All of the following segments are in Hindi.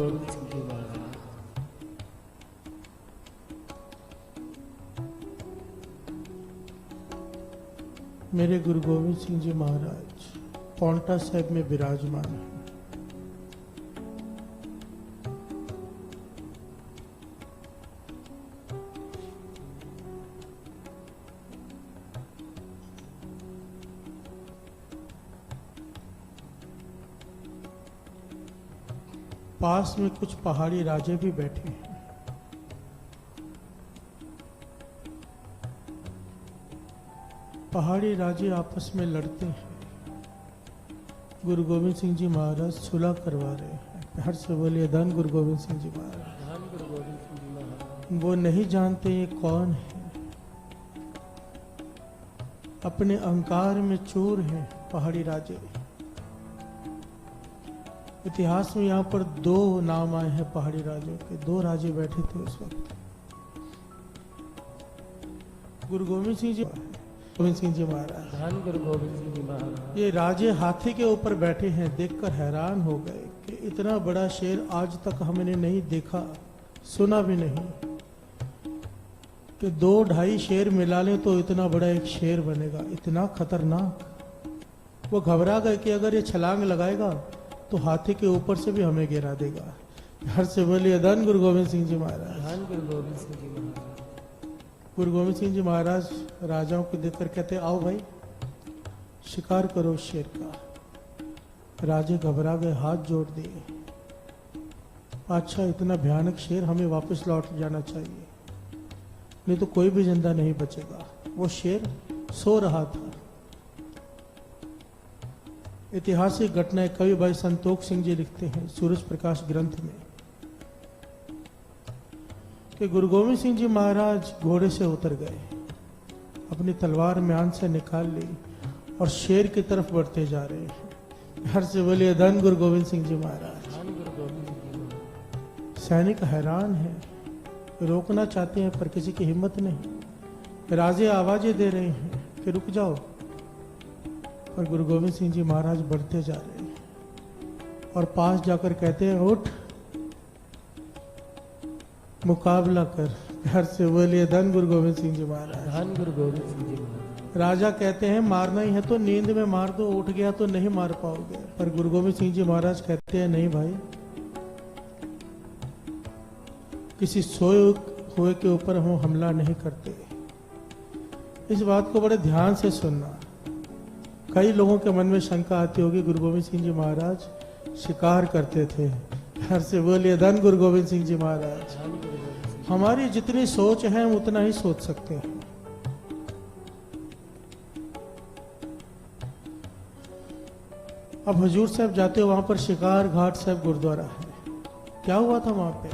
गोविंद सिंह जी महाराज। मेरे गुरु गोविंद सिंह जी महाराज पांवटा साहिब में विराजमान हैं। पास में कुछ पहाड़ी राजे भी बैठे हैं। पहाड़ी राजे आपस में लड़ते हैं। गुरु गोविंद सिंह जी महाराज सुलह करवा रहे हैं। प्यार से बोलिए धन गुरु गोविंद सिंह जी महाराज। धन गुरु गोविंद सिंह जी महाराज। वो नहीं जानते ये कौन है, अपने अहंकार में चूर हैं पहाड़ी राजे। इतिहास में यहाँ पर दो नाम आए हैं पहाड़ी राजों के। दो राजे बैठे थे उस वक्त, गुरु गोविंद सिंह जी महाराज। धन गुरु गोविंद सिंह जी महाराज। ये राजे हाथी के ऊपर बैठे हैं। देखकर हैरान हो गए कि इतना बड़ा शेर आज तक हमने नहीं देखा, सुना भी नहीं कि 2-2.5 शेर मिला लें तो इतना बड़ा एक शेर बनेगा, इतना खतरनाक। वो घबरा गए कि अगर ये छलांग लगाएगा तो हाथी के ऊपर से भी हमें गिरा देगा। घर से बोलिए धन गुरु गोविंद सिंह जी महाराज। धन गुरु गोविंद सिंह जी महाराज। गुरु गोविंद सिंह जी महाराज राजाओं को देखकर कहते, आओ भाई शिकार करो शेर का। राजे घबरा गए, हाथ जोड़ दिए। अच्छा, इतना भयानक शेर, हमें वापस लौट जाना चाहिए, नहीं तो कोई भी जिंदा नहीं बचेगा। वो शेर सो रहा था। ऐतिहासिक घटना कवि भाई संतोख सिंह जी लिखते हैं सूरज प्रकाश ग्रंथ में कि गुरु गोविंद सिंह जी महाराज घोड़े से उतर गए, अपनी तलवार म्यान से निकाल ली और शेर की तरफ बढ़ते जा रहे हैं। हर से बोलिए धन गुरु गोविंद सिंह जी महाराज। धन गुरु गोविंद सिंह जी महाराज। सैनिक हैरान है, रोकना चाहते हैं पर किसी की हिम्मत नहीं। राजे आवाजें दे रहे हैं कि रुक जाओ, पर गुरु गोविंद सिंह जी महाराज बढ़ते जा रहे हैं और पास जाकर कहते हैं, उठ मुकाबला कर। प्यार से बोलिए धन गुरु गोविंद सिंह जी महाराज। धन गुरु गोविंद सिंह जी महाराज। राजा कहते हैं, मारना ही है तो नींद में मार दो, उठ गया तो नहीं मार पाओगे। पर गुरु गोविंद सिंह जी महाराज कहते हैं, नहीं भाई, किसी सोए हुए के ऊपर हम हमला नहीं करते। इस बात को बड़े ध्यान से सुनना। कई लोगों के मन में शंका आती होगी, गुरु गोविंद सिंह जी महाराज शिकार करते थे। घर से बोलिए धन गुरु गोविंद सिंह जी महाराज। हमारी जितनी सोच है हम उतना ही सोच सकते हैं। अब हजूर साहब जाते हो, वहां पर शिकार घाट साहब गुरुद्वारा है। क्या हुआ था वहां पे?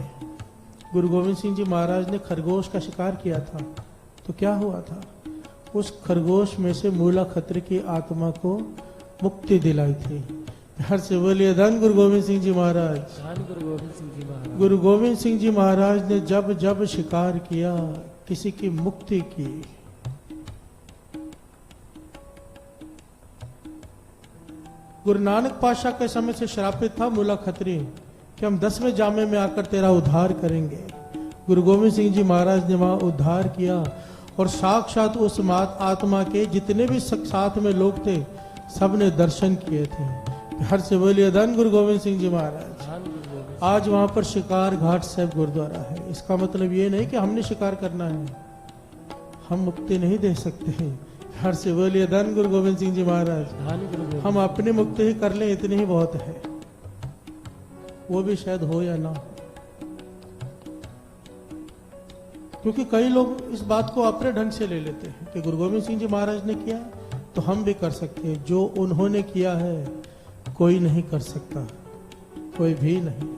गुरु गोविंद सिंह जी महाराज ने खरगोश का शिकार किया था। तो क्या हुआ था? उस खरगोश में से मूला खत्री की आत्मा को मुक्ति दिलाई थी। हर से बोलिए धन गुरु गोविंद सिंह जी महाराज। धन गुरु गोविंद सिंह जी महाराज। गुरु गोविंद सिंह जी महाराज ने जब जब शिकार किया, किसी की मुक्ति की। गुरु नानक पातशाह के समय से श्रापित था मूला खत्री कि हम 10वें जामे में आकर तेरा उद्धार करेंगे। गुरु गोविंद सिंह जी महाराज ने वहां उद्धार किया और साक्षात उस आत्मा के जितने भी साथ में लोग थे सबने दर्शन किए थे। हर से बोलिए धन गुरु गोविंद सिंह जी महाराज। आज वहां पर शिकार घाट साहब गुरुद्वारा है। इसका मतलब ये नहीं कि हमने शिकार करना है, हम मुक्ति नहीं दे सकते हैं। हर से बोलिए धन गुरु गोविंद सिंह जी महाराज। हम अपनी मुक्ति ही कर लें, इतनी ही बहुत है, वो भी शायद हो या ना। क्योंकि कई लोग इस बात को अपने ढंग से ले लेते हैं कि गुरु गोविंद सिंह जी महाराज ने किया तो हम भी कर सकते हैं। जो उन्होंने किया है कोई नहीं कर सकता, कोई भी नहीं।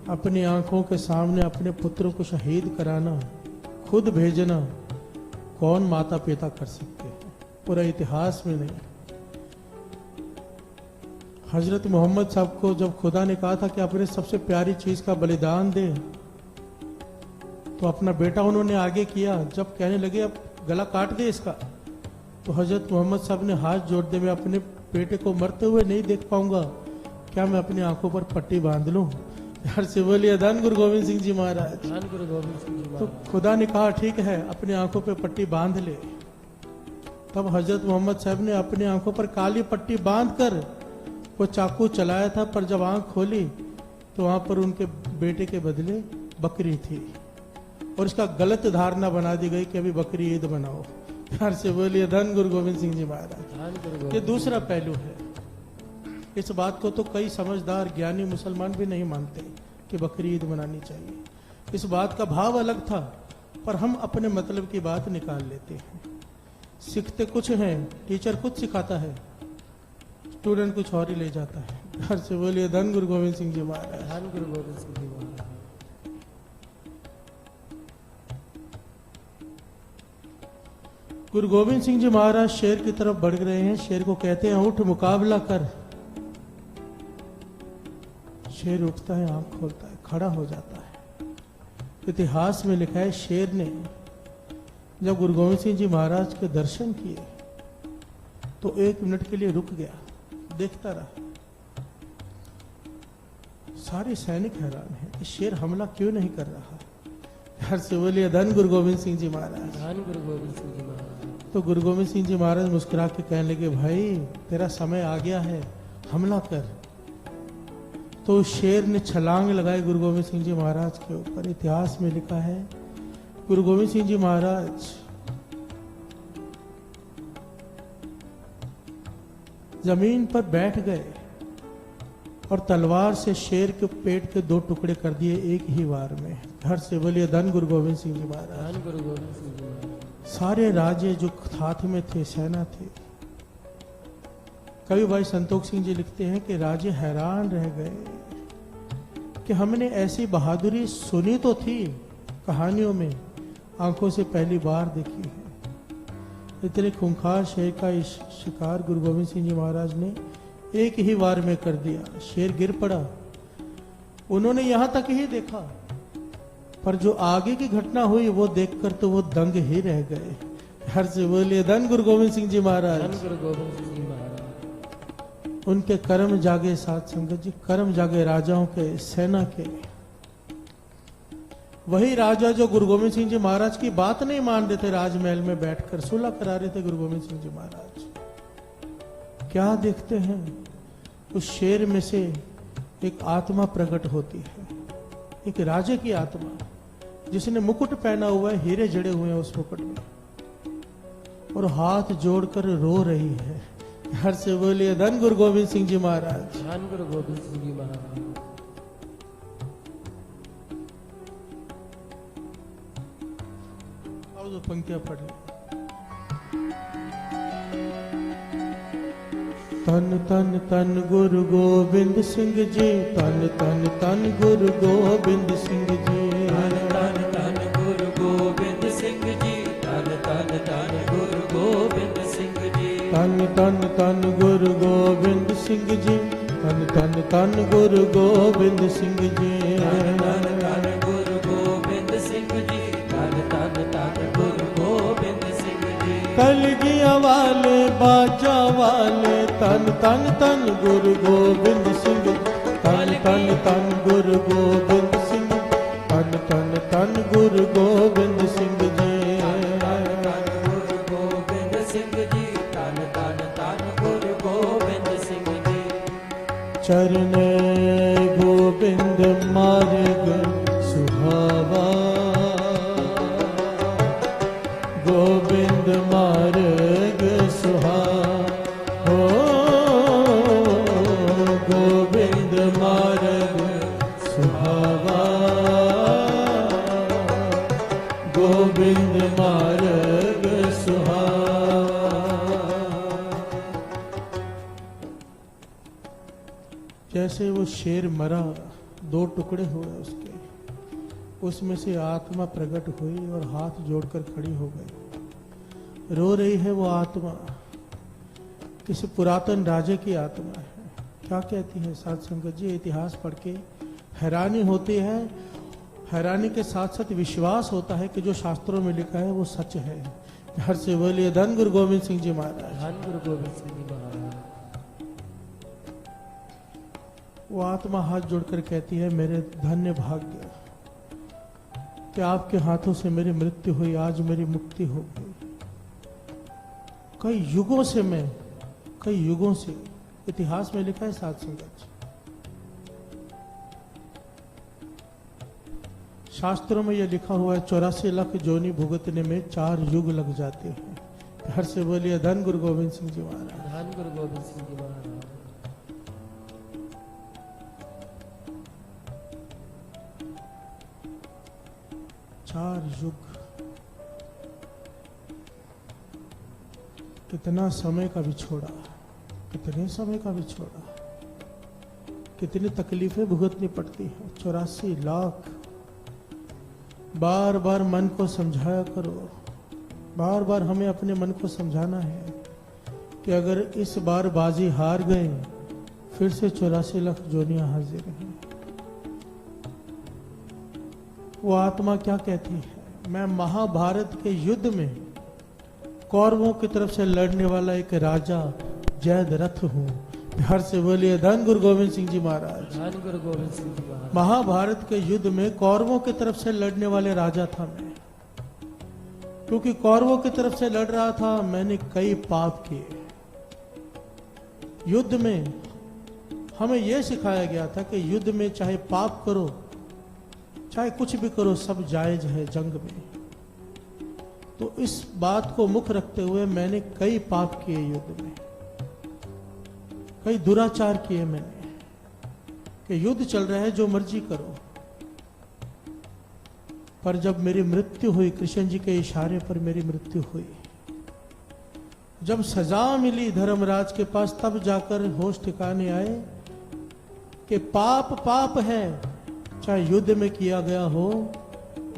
अपनी आंखों के सामने अपने पुत्रों को शहीद कराना, खुद भेजना, कौन माता पिता कर सकते हैं? पूरा इतिहास में नहीं। हजरत मोहम्मद साहब को जब खुदा ने कहा था कि अपने सबसे प्यारी चीज का बलिदान दे, तो अपना बेटा उन्होंने आगे किया। जब कहने लगे अब गला काट दे इसका, तो हजरत मोहम्मद साहब ने हाथ जोड़ दे, मैं अपने बेटे को मरते हुए नहीं देख पाऊंगा, क्या मैं अपनी आंखों पर पट्टी बांध लूं? हर से बोलिए धन गुरु गोविंद सिंह जी महाराज। धन गुरु गोविंद सिंह जी तो महाराज। खुदा ने कहा ठीक है, अपनी आंखों पे पट्टी बांध ले। तब हजरत मोहम्मद साहब ने अपनी आंखों पर काली पट्टी बांधकर वो चाकू चलाया था, पर जब आंख खोली तो वहां पर उनके बेटे के बदले बकरी थी और इसका गलत धारणा बना दी गई कि अभी बकरी ईद बनाओ। प्यार से बोलिए धन गुरु गोविंद सिंह जी महाराज। धन गुरु ये गोविंद। दूसरा पहलू है। इस बात को तो कई समझदार ज्ञानी मुसलमान भी नहीं मानते कि बकरी ईद मनानी चाहिए। इस बात का भाव अलग था, पर हम अपने मतलब की बात निकाल लेते हैं। सीखते कुछ हैं, टीचर कुछ सिखाता है, स्टूडेंट कुछ और ही ले जाता है। घर से बोलिए धन गुरु गोविंद सिंह जी महाराज। धन गुरु गोविंद सिंह जी महाराज। गुरु गोविंद सिंह जी महाराज शेर की तरफ बढ़ रहे हैं। शेर को कहते हैं उठ मुकाबला कर। शेर उठता है, आंख खोलता है, खड़ा हो जाता है। इतिहास में लिखा है शेर ने जब गुरु गोविंद सिंह जी महाराज के दर्शन किए तो 1 मिनट के लिए रुक गया, देखता रहा। सारे सैनिक हैरान हैं कि शेर हमला क्यों नहीं कर रहा। हर से बोलिए धन गुरु गोविंद सिंह जी महाराज। धन गुरु गोविंद सिंह जी महाराज। तो गुरु गोविंद सिंह जी महाराज मुस्कुरा के कहने लगे भाई तेरा समय आ गया है, हमला कर। तो शेर ने छलांग लगाई गुरु गोविंद सिंह जी महाराज के ऊपर। इतिहास में लिखा है गुरु गोविंद सिंह जी महाराज जमीन पर बैठ गए और तलवार से शेर के पेट के 2 टुकड़े कर दिए एक ही बार में। घर से बोलिए धन गुरु गोविंद सिंह जी महाराज। धन गुरु गोविंद सिंह जी महाराज। सारे राजे जो साथ में थे, सेना थे। कवि भाई संतोष सिंह जी लिखते हैं कि राजे हैरान रह गए कि हमने ऐसी बहादुरी सुनी तो थी कहानियों में, आंखों से पहली बार देखी है। इतने खूंखार शेर का शिकार गुरु गोविंद सिंह जी महाराज ने एक ही बार में कर दिया। शेर गिर पड़ा। उन्होंने यहां तक ही देखा, पर जो आगे की घटना हुई वो देखकर तो वो दंग ही रह गए। हर से बोलिए धन गुरु गोविंद सिंह जी महाराज। धन गुरु गोविंद सिंह जी महाराज। उनके कर्म जागे साथ संगत जी, कर्म जागे राजाओं के, सेना के। वही राजा जो गुरु गोविंद सिंह जी महाराज की बात नहीं मान रहे थे, राजमहल में बैठकर सुलह करा रहे थे गुरु गोविंद सिंह जी महाराज। क्या देखते हैं उस शेर में से एक आत्मा प्रकट होती है, एक राजे की आत्मा जिसने मुकुट पहना हुआ है, हीरे जड़े हुए हैं उस मुकुट में, और हाथ जोड़कर रो रही है। हर से बोलिए धन गुरु गोविंद सिंह जी महाराज। धन गुरु गोविंद सिंह जी महाराज। आओ जो पंक्तियां पढ़ ली। तन तन तन गुरु गोविंद सिंह जी, तन तन तन गुरु गोविंद सिंह जी, धन धन धन गुरु गोविंद सिंह जी, धन धन धन गुरु गोविंद सिंह जी, तन तन तन गुरु गोविंद सिंह जी, तन तन तन गुरु गोविंद सिंह जी, धन धन धन गुरु गोविंद सिंह जी, धन धन धन गुरु गोविंद सिंह जी, कलगिया वाले बाजा वाले, तन तन तन गुरु गोविंद सिंह, तन तन तन गुरु गोविंद सिंह, तन तन तन गुरु गोविंद सिंह जी, गुरु गोविंद सिंह जी, धन धन धन गुरु गोविंद सिंह जी, चरण गोविंद मार्ग सुहावा, गोविंद मार्ग सुहावा, हो गोविंद मार्ग सुहावा, गोविंद मार्ग सुहावा। जैसे वो शेर मरा, 2 टुकड़े हुए उसके, उसमें से आत्मा प्रकट हुई और हाथ जोड़कर खड़ी हो गई। रो रही है वो आत्मा, किसी पुरातन राजे की आत्मा है। क्या कहती है साध संगत जी? इतिहास पढ़ के हैरानी होती है, हैरानी के साथ साथ विश्वास होता है कि जो शास्त्रों में लिखा है वो सच है। हर से बोलिए धन गुरु गोविंद सिंह जी महाराज। धन गुरु गोविंद सिंह जी महाराज। वो आत्मा हाथ जोड़कर कहती है, मेरे धन्य भाग्य कि आपके हाथों से मेरी मृत्यु हुई, आज मेरी मुक्ति हो गई। कई युगों से इतिहास में लिखा है साध संगत, शास्त्रों में यह लिखा हुआ है 84 लाख जोनी भुगतने में 4 युग लग जाते हैं। प्यार से बोलिए धन गुरु गोविंद सिंह जी महाराज। धन गुरु गोविंद सिंह जी महाराज। 4 युग, कितना समय का बिछोड़ा, कितने समय का बिछोड़ा, कितनी तकलीफें भुगतनी पड़ती हैं। 84 लाख। बार बार मन को समझाया करो, बार बार हमें अपने मन को समझाना है कि अगर इस बार बाजी हार गए फिर से 84 लाख जोनियां हाजिर हैं। वो आत्मा क्या कहती है, मैं महाभारत के युद्ध में कौरवों की तरफ से लड़ने वाला एक राजा जयद्रथ हूं। हर से बोलिए धन गुरु गोविंद सिंह जी महाराज। धन गुरु गोविंद सिंह जी महाराज। महाभारत के युद्ध में कौरवों की तरफ से लड़ने वाले राजा था मैं। क्योंकि कौरवों की तरफ से लड़ रहा था, मैंने कई पाप किए। युद्ध में हमें यह सिखाया गया था कि युद्ध में चाहे पाप करो, चाहे कुछ भी करो, सब जायज है जंग में। तो इस बात को मुख्य रखते हुए मैंने कई पाप किए युद्ध में, कई दुराचार किए मैंने कि युद्ध चल रहा है, जो मर्जी करो। पर जब मेरी मृत्यु हुई, कृष्ण जी के इशारे पर मेरी मृत्यु हुई, जब सजा मिली धर्मराज के पास, तब जाकर होश ठिकाने आए कि पाप पाप है, चाहे युद्ध में किया गया हो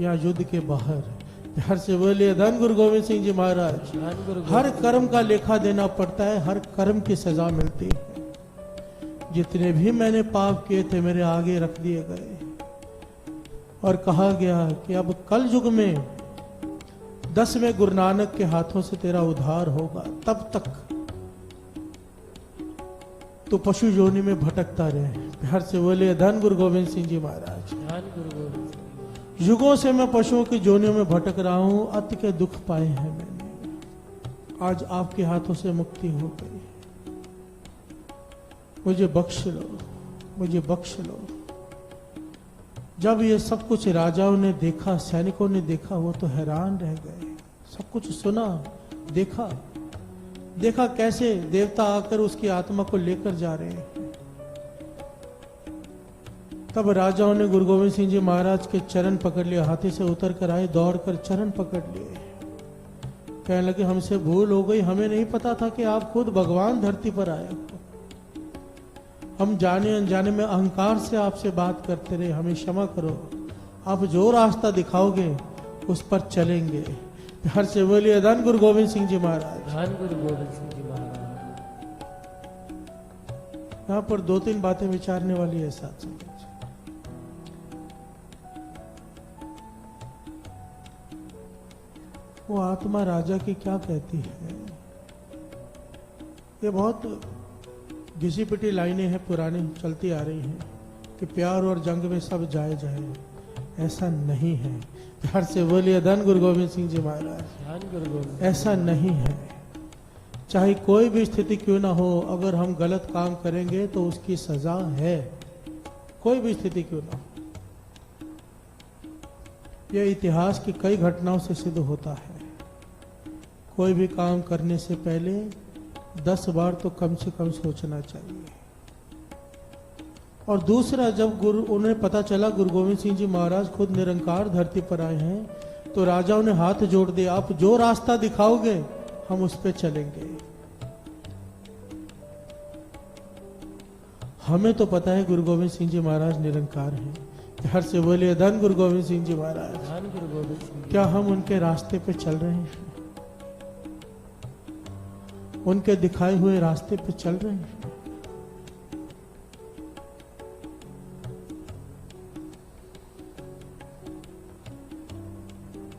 या युद्ध के बाहर। हर से बोलिए धन गुरु गोविंद सिंह जी महाराज। हर कर्म का लेखा देना पड़ता है, हर कर्म की सजा मिलती है। जितने भी मैंने पाप किए थे मेरे आगे रख दिए गए और कहा गया कि अब कल युग में 10वें गुरु नानक के हाथों से तेरा उद्धार होगा, तब तक तो पशु योनि में भटकता रहे। प्यार से बोले धन गुरु गोविंद सिंह जी महाराज। धन गुरु गोविंद सिंह। युगों से मैं पशुओं की योनियों में भटक रहा हूं, अति के दुख पाए हैं मैंने, आज आपके हाथों से मुक्ति हो गई। मुझे बख्श लो, मुझे बख्श लो। जब ये सब कुछ राजाओं ने देखा, सैनिकों ने देखा, वो तो हैरान रह गए। सब कुछ सुना, देखा कैसे देवता आकर उसकी आत्मा को लेकर जा रहे हैं। तब राजाओं ने गुरु गोविंद सिंह जी महाराज के चरण पकड़ लिए, हाथी से उतर कर आए, दौड़कर चरण पकड़ लिए, कहने लगे हमसे भूल हो गई, हमें नहीं पता था कि आप खुद भगवान धरती पर आए हो। हम जाने अनजाने में अहंकार से आपसे बात करते रहे, हमें क्षमा करो। आप जो रास्ता दिखाओगे उस पर चलेंगे। हर से बोलिए धन गुरु गोविंद सिंह जी महाराज। धन गुरु गोविंद सिंह जी महाराज। यहाँ पर 2-3 बातें विचारने वाली है साथ संगत। वो आत्मा राजा की क्या कहती है, ये बहुत घिसी पिटी लाइनें हैं, पुरानी चलती आ रही हैं कि प्यार और जंग में सब जायज है। ऐसा नहीं है। प्यार से बोलिए धन गुरु गोविंद सिंह जी महाराज। धन गुरु गोविंद। ऐसा ऐसा नहीं है। चाहे कोई भी स्थिति क्यों ना हो, अगर हम गलत काम करेंगे तो उसकी सजा है, कोई भी स्थिति क्यों ना हो। यह इतिहास की कई घटनाओं से सिद्ध होता है। कोई भी काम करने से पहले 10 बार तो कम से कम सोचना चाहिए। और दूसरा, जब उन्हें पता चला गुरु गोविंद सिंह जी महाराज खुद निरंकार धरती पर आए हैं, तो राजाओं ने हाथ जोड़ दिए, आप जो रास्ता दिखाओगे हम उस पे चलेंगे। हमें तो पता है गुरु गोविंद सिंह जी महाराज निरंकार हैं। हर से बोलिए धन गुरु गोविंद सिंह जी महाराज। धन गुरु गोविंद सिंह। क्या हम उनके रास्ते पे चल रहे हैं? उनके दिखाए हुए रास्ते पे चल रहे हैं?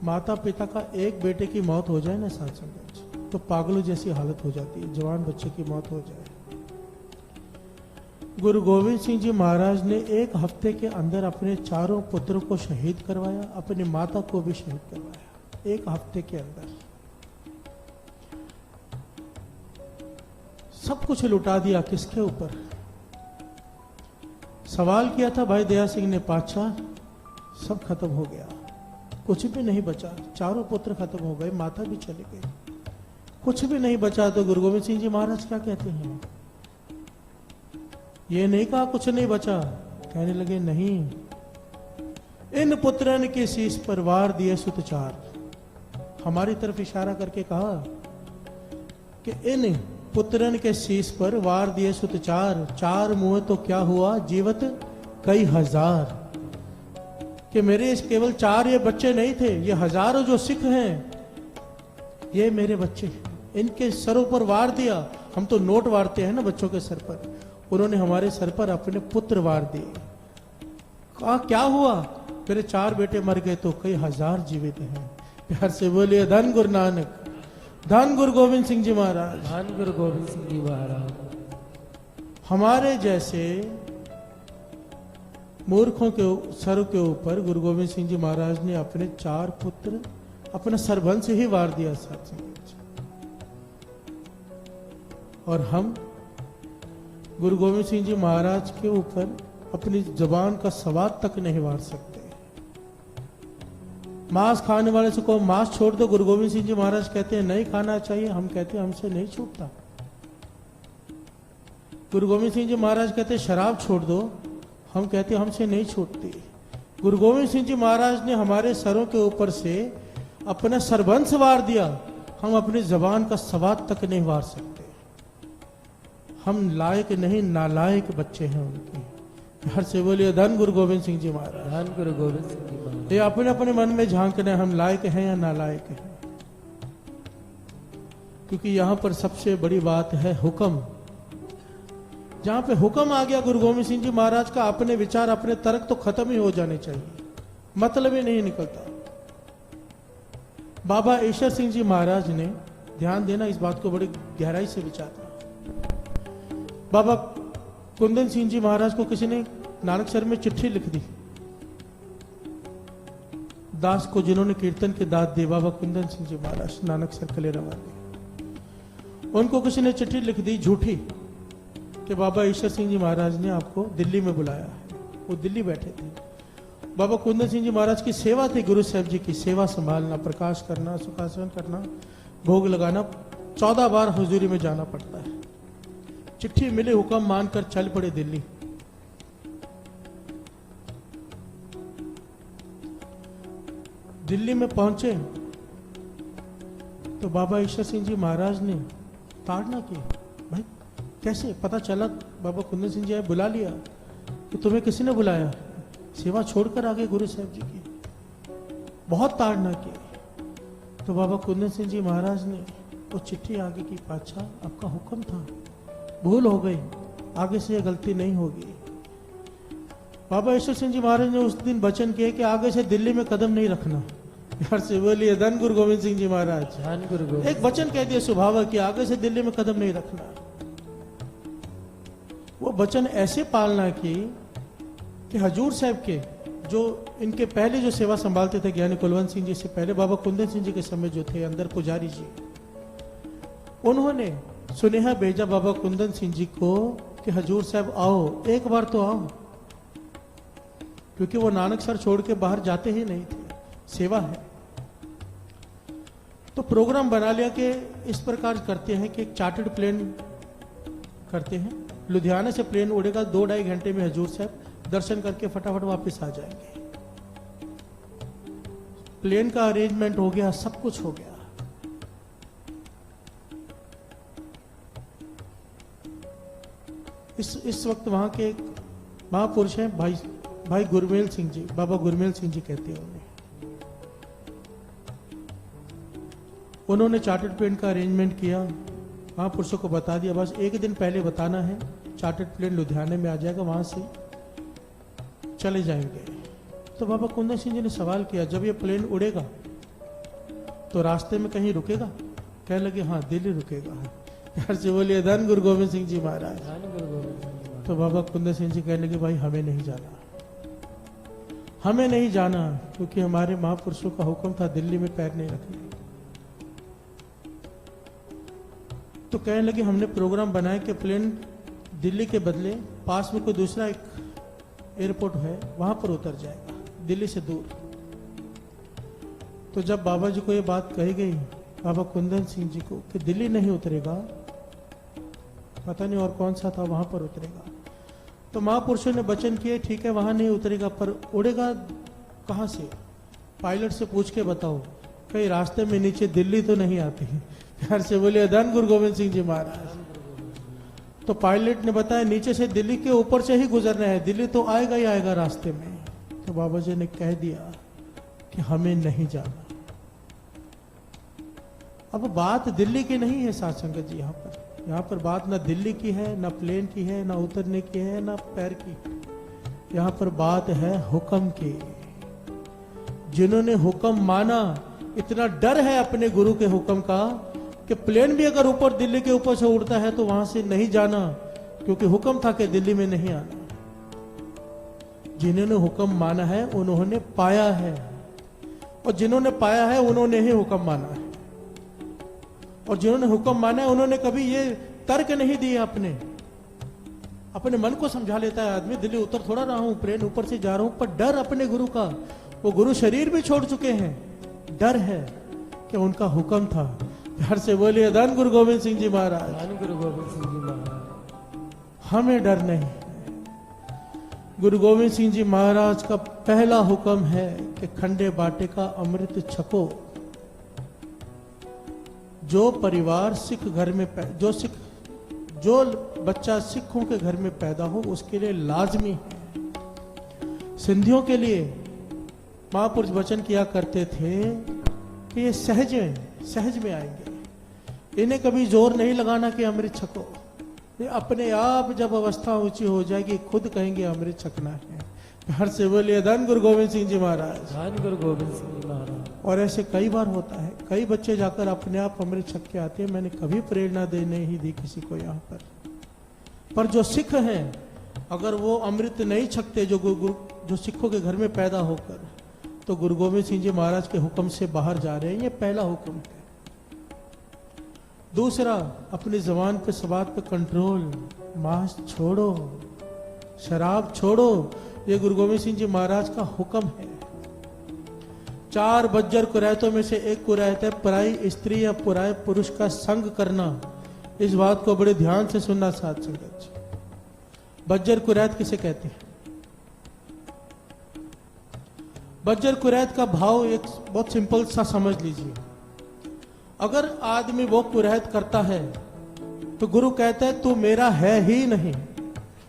माता पिता का एक बेटे की मौत हो जाए ना साथ संगत, तो पागलों जैसी हालत हो जाती है। जवान बच्चे की मौत हो जाए, गुरु गोविंद सिंह जी महाराज ने एक हफ्ते के अंदर अपने चारों पुत्रों को शहीद करवाया, अपनी माता को भी शहीद करवाया, एक हफ्ते के अंदर। सब कुछ लुटा दिया किसके ऊपर? सवाल किया था भाई दया सिंह ने, पातशाह सब खत्म हो गया, कुछ भी नहीं बचा, चारों पुत्र खत्म हो गए, माता भी चले गई, कुछ भी नहीं बचा। तो गुरु गोविंद सिंह जी महाराज क्या कहते हैं? ये नहीं कहा कुछ नहीं बचा, कहने लगे नहीं, इन पुत्रन के शीश पर वार दिए सुत चार। हमारी तरफ इशारा करके कहा कि इन पुत्रन के शीश पर वार दिए सुत चार, चार मुंह तो क्या हुआ जीवत कई हजार। कि मेरे इस केवल चार ये बच्चे नहीं थे, ये हजारों जो सिख हैं ये मेरे बच्चे, इनके सरों पर वार दिया। हम तो नोट वारते हैं ना बच्चों के सर पर, उन्होंने हमारे सर पर अपने पुत्र वार दिए। कहा क्या हुआ? मेरे चार बेटे मर गए तो कई हजार जीवित हैं। प्यार से बोलिए धन गुरु नानक, धन गुरु गोविंद सिंह जी महाराज, धन गुरु गोविंद सिंह जी महाराज। हमारे जैसे मूर्खों के सर के ऊपर गुरु गोविंद सिंह जी महाराज ने अपने चार पुत्र अपना सरबंस ही वार दिया साथ में। और हम गुरु गोविंद सिंह जी महाराज के ऊपर अपनी जुबान का सवाद तक नहीं वार सकते। मांस खाने वाले से को मांस छोड़ दो, गुरु गोविंद सिंह जी महाराज कहते हैं नहीं खाना चाहिए, हम कहते हैं हमसे नहीं छूटता। गुरु गोविंद सिंह जी महाराज कहते हैं शराब छोड़ दो, हम कहते हैं हमसे नहीं छूटती। गुरु गोविंद सिंह जी महाराज ने हमारे सरों के ऊपर से अपना सरबंस वार दिया, हम अपनी जबान का सवाद तक नहीं वार सकते। हम लायक नहीं नालायक बच्चे हैं उनके। हर से बोलिए धन गुरु गोविंद सिंह जी महाराज, धन गुरु गोविंद सिंह जी महाराज। ये अपने अपने मन में झांकने हम लायक हैं या नालायक हैं। क्योंकि यहां पर सबसे बड़ी बात है हुक्म। जहां पे हुक्म आ गया गुरु गोविंद सिंह जी महाराज का, अपने विचार अपने तर्क तो खत्म ही हो जाने चाहिए, मतलब ही नहीं निकलता। बाबा ईश्वर सिंह जी महाराज ने, ध्यान देना इस बात को बड़ी गहराई से विचार, बाबा कुंदन सिंह जी महाराज को किसी ने नानकसर में चिट्ठी लिख दी, दास को जिन्होंने कीर्तन के दाद दिए, बाबा कुंदन सिंह जी महाराज नानकसर कलेरा वाले, उनको किसी ने चिट्ठी लिख दी झूठी कि बाबा ईश्वर सिंह जी महाराज ने आपको दिल्ली में बुलाया है। वो दिल्ली बैठे थे। बाबा कुंदन सिंह जी महाराज की सेवा थी, गुरु साहब जी की सेवा संभालना, प्रकाश करना, सुखासन करना, भोग लगाना, 14 बार हुजूरी में जाना पड़ता है। चिट्ठी मिली, हुक्म मानकर चल पड़े दिल्ली। दिल्ली में पहुंचे तो बाबा ईश्वर सिंह जी महाराज ने ताड़ना की, भाई कैसे पता चला? बाबा कुंदन सिंह जी आए, बुला लिया तो तुम्हें किसी ने बुलाया? सेवा छोड़कर आ गए गुरु साहब जी की। बहुत ताड़ना की तो बाबा कुंदन सिंह जी महाराज ने वो चिट्ठी आगे की, पातशाह आपका हुक्म था, भूल हो गई, आगे से ये गलती नहीं होगी। बाबा ईश्वर सिंह जी महाराज ने उस दिन वचन किए कि आगे से दिल्ली में कदम नहीं रखना। यार से बोलिए धन गुरु गोविंद सिंह जी महाराज, धन गुरु गोविंद। एक वचन कह दिया स्वभाव कि आगे से दिल्ली में कदम नहीं रखना। वो वचन ऐसे पालना की कि हजूर साहब के जो इनके पहले जो सेवा संभालते थे, ज्ञानी कुलवंत सिंह जी से पहले बाबा कुंदन सिंह जी के समय जो थे अंदर पुजारी जी, उन्होंने सुनेहा भेजा बाबा कुंदन सिंह जी को कि हजूर साहब आओ, एक बार तो आओ, क्योंकि वो नानकसर छोड़ के बाहर जाते ही नहीं थे, सेवा है। तो प्रोग्राम बना लिया कि इस प्रकार करते हैं कि एक चार्टर्ड प्लेन करते हैं, लुधियाना से प्लेन उड़ेगा, 2-2.5 घंटे में हजूर साहब दर्शन करके फटाफट वापस आ जाएंगे। प्लेन का अरेंजमेंट हो गया, सब कुछ हो गया। इस वक्त वहां के एक महापुरुष हैं भाई गुरमेल सिंह जी, बाबा गुरमेल सिंह जी कहते हैं उन्हें। उन्होंने चार्टर्ड प्लेन का अरेंजमेंट किया, महापुरुषों को बता दिया, बस एक दिन पहले बताना है, चार्टर्ड प्लेन लुधियाने में आ जाएगा, वहां से चले जाएंगे। तो बाबा कुंदन सिंह जी ने सवाल किया, जब ये प्लेन उड़ेगा तो रास्ते में कहीं रुकेगा? कहने लगे हाँ, दिल्ली रुकेगा। प्यार से बोलिए धन गुरु गोविंद सिंह जी महाराज। तो बाबा कुंदन सिंह जी कहने लगे, भाई हमें नहीं जाना, हमें नहीं जाना, क्योंकि हमारे महापुरुषों का हुक्म था दिल्ली में पैर नहीं रखने। तो कहने लगे हमने प्रोग्राम बनाया कि प्लेन दिल्ली के बदले पास में कोई दूसरा एक एयरपोर्ट है वहां पर उतर जाएगा, दिल्ली से दूर। तो जब बाबा जी को ये बात कही गई, बाबा कुंदन सिंह जी को, कि दिल्ली नहीं उतरेगा, पता नहीं और कौन सा था वहां पर उतरेगा, तो महापुरुषों ने वचन किए ठीक है वहां नहीं उतरेगा, पर उड़ेगा कहां से? पायलट से पूछ के बताओ, कहीं रास्ते में नीचे दिल्ली तो नहीं आती? प्यार से बोले धन गुरु गोविंद सिंह जी महाराज। तो पायलट ने बताया नीचे से दिल्ली के ऊपर से ही गुजरना है, दिल्ली तो आएगा ही आएगा रास्ते में। तो बाबा जी ने कह दिया कि हमें नहीं जाना। अब बात दिल्ली की नहीं है साथ संगत जी, यहाँ पर बात ना दिल्ली की है, ना प्लेन की है, ना उतरने की है, ना पैर की। यहाँ पर बात है हुक्म की। जिन्होंने हुक्म माना, इतना डर है अपने गुरु के हुक्म का कि प्लेन भी अगर ऊपर दिल्ली के ऊपर से उड़ता है तो वहां से नहीं जाना, क्योंकि हुक्म था कि दिल्ली में नहीं आना। जिन्होंने हुक्म माना है उन्होंने पाया है, और जिन्होंने पाया है उन्होंने ही हुक्म माना है। और जिन्होंने हुक्म माना है उन्होंने कभी ये तर्क नहीं दिए, अपने मन को समझा लेता है आदमी, दिल्ली उतर थोड़ा रहा हूं, प्लेन ऊपर से जा रहा हूं, पर डर अपने गुरु का, वो गुरु शरीर भी छोड़ चुके हैं, डर है कि उनका हुक्म था। प्यार से बोलिए धन गुरु गोविंद सिंह जी महाराज। धन गुरु गोविंद सिंह जी महाराज। हमें डर नहीं। गुरु गोविंद सिंह जी महाराज का पहला हुक्म है कि खंडे बाटे का अमृत छको। जो परिवार सिख घर में जो बच्चा सिखों के घर में पैदा हो उसके लिए लाजमी है। सिंधियों के लिए महापुरुष वचन किया करते थे कि ये सहज में आएंगे, इन्हें कभी जोर नहीं लगाना कि अमृत छको। ये अपने आप जब अवस्था ऊंची हो जाएगी खुद कहेंगे अमृत छकना है। प्यार से बोलिए धन गुरु गोविंद सिंह जी महाराज। धन गुरु गोविंद सिंह जी महाराज। और ऐसे कई बार होता है, कई बच्चे जाकर अपने आप अमृत छक के आते हैं। मैंने कभी प्रेरणा देने ही दी किसी को यहाँ पर जो सिख हैं, अगर वो अमृत नहीं छकते जो सिखों के घर में पैदा होकर, तो गुरु गोविंद सिंह जी महाराज के हुक्म से बाहर जा रहे हैं। ये पहला हुक्म है। दूसरा, अपनी जबान पे सबात पे कंट्रोल, मांस छोड़ो, शराब छोड़ो, ये गुरु गोविंद सिंह जी महाराज का हुक्म है। 4 बज्जर कुरैतों में से एक कुरैत है पराई स्त्री या पराये पुरुष का संग करना। इस बात को बड़े ध्यान से सुनना साथ संगत जी। बज्जर कुरैत किसे कहते हैं? बज्जर कुरैत का भाव एक बहुत सिंपल सा समझ लीजिए। अगर आदमी वो कुरैत करता है तो गुरु कहता है तू मेरा है ही नहीं,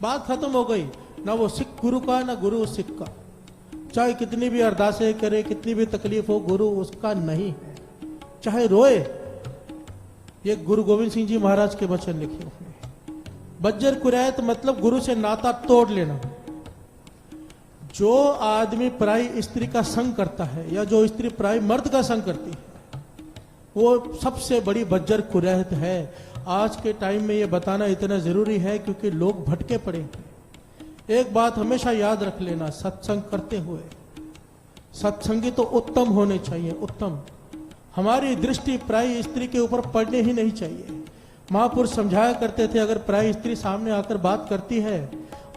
बात खत्म हो गई। ना वो सिख गुरु का, ना गुरु सिख का। चाहे कितनी भी अरदासें करे, कितनी भी तकलीफ हो, गुरु उसका नहीं है, चाहे रोए। ये गुरु गोविंद सिंह जी महाराज के वचन लिखे हुए। बज्जर कुरैत मतलब गुरु से नाता तोड़ लेना। जो आदमी पराई स्त्री का संग करता है या जो स्त्री पराई मर्द का संग करती है, वो सबसे बड़ी बज्जर कुरैत है। आज के टाइम में ये बताना इतना जरूरी है क्योंकि लोग भटके पड़े हैं। एक बात हमेशा याद रख लेना, सत्संग करते हुए सत्संगी तो उत्तम होने चाहिए, उत्तम। हमारी दृष्टि पराई स्त्री के ऊपर पड़ने ही नहीं चाहिए। महापुरुष समझाया करते थे, अगर पराई स्त्री सामने आकर बात करती है,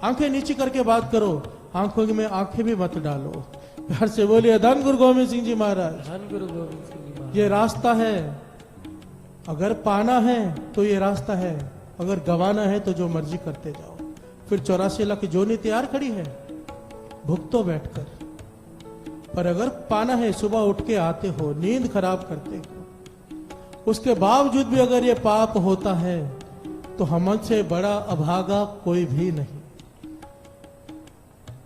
आंखें नीचे करके बात करो, आंखों में आंखें भी मत डालो। प्यार से बोलिए धन गुरु गोविंद सिंह जी महाराज। धन गुरु गोविंद सिंह जी महाराज। ये रास्ता है, अगर पाना है तो ये रास्ता है, अगर गवाना है तो जो मर्जी करते जाओ। फिर 84 लाख की जोनी तैयार खड़ी है, भुगतो बैठकर। पर अगर पाना है, सुबह उठ के आते हो, नींद खराब करते हो, उसके बावजूद भी अगर ये पाप होता है तो हमसे बड़ा अभागा कोई भी नहीं।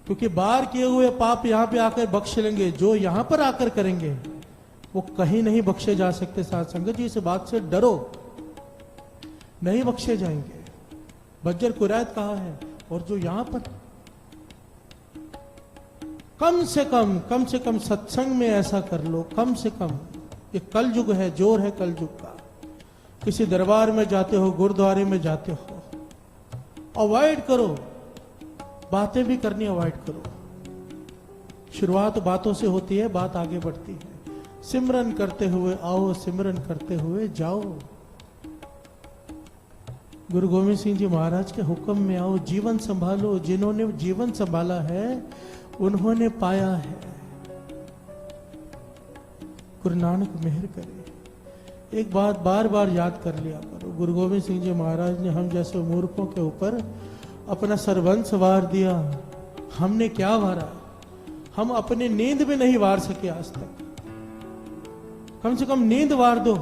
क्योंकि बाहर किए हुए पाप यहां पे आकर बख्श लेंगे, जो यहां पर आकर करेंगे वो कहीं नहीं बख्शे जा सकते। साथ संगत जी, इस बात से डरो, नहीं बख्शे जाएंगे। बज्जर कुरैत कहा है। और जो यहां पर कम से कम सत्संग में ऐसा कर लो, कम से कम। ये कल युग है, जोर है कल युग का। किसी दरबार में जाते हो, गुरुद्वारे में जाते हो, अवॉइड करो बातें भी करनी अवॉइड करो। शुरुआत बातों से होती है, बात आगे बढ़ती है। सिमरन करते हुए आओ, सिमरन करते हुए जाओ। गुरु गोविंद सिंह जी महाराज के हुक्म में आओ, जीवन संभालो। जिन्होंने जीवन संभाला है उन्होंने पाया है। गुरु नानक मेहर करे। एक बात बार बार याद कर लिया करो, गुरु गोविंद सिंह जी महाराज ने हम जैसे मूर्खों के ऊपर अपना सरबंस वार दिया। हमने क्या वारा? हम अपने नींद में नहीं वार सके आज तक। कम से कम नींद वार दो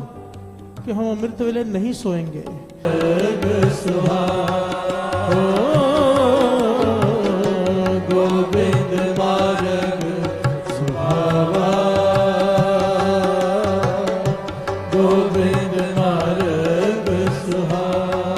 कि हम अमृत वेले नहीं सोएंगे। गोविंद मार्ग सुहावा, गोविंद मार्ग सुहावा।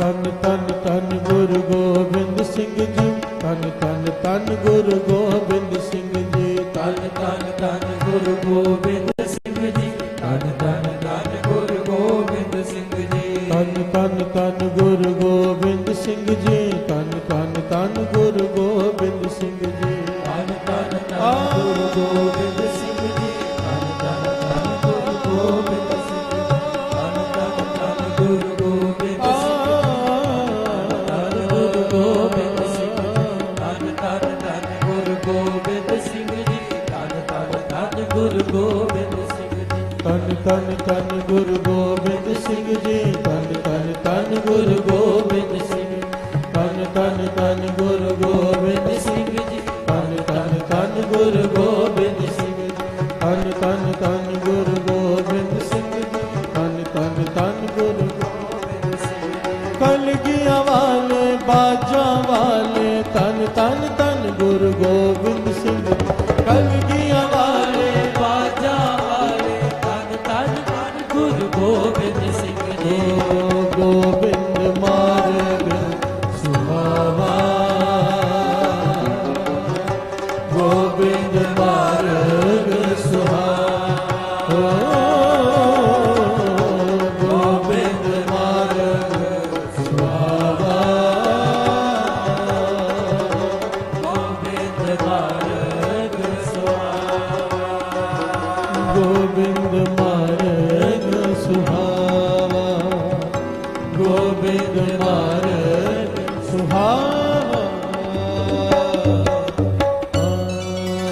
तन तन तन गुरु गोविंद सिंह जी, तन तन तन गुरु गोविंद सिंह जी, तन तन तन गुरु गोविंद सिंह जी, तन तन तन गुरु गोविंद सिंह जी, तन तन तन गुरु गोविंद सिंह जी, तन तन तन गुरु गोविंद सिंह जी, तन तन तन गुरु गोविंद सिंह जी, तन तन तन गुरु गोविंद सिंह जी, तन तन तन गुरु गोविंद सिंह जी, तन तन तन गुरु गोविंद सिंह जी, तन तन तन गुरु गोविंद सिंह जी, तन तन तन गुरु गोविंद सिंह जी, तन तन तन गुरु गोविंद सिंह, तन तन तन गुरु गोविंद सिंह जी, तन तन तन गुरु गोविंद सिंह, तन तन तन गुरु गोविंद सिंह जी, तन तन तन गुरु गोविंद सिंह। कलगियां वाले बाजा वाले, तन तन तन गुरु गोविंद सिंह, कलगियां वाले बाजा वाले, तन तन तन गुरु गोविंद सिंह जी, गोविंद मार्ग सुहावा, गोविंद मार्ग सुहावा, गोविंद मार्ग सुहावा, गोविंद मार्ग सुहावा, गोविंद मार्ग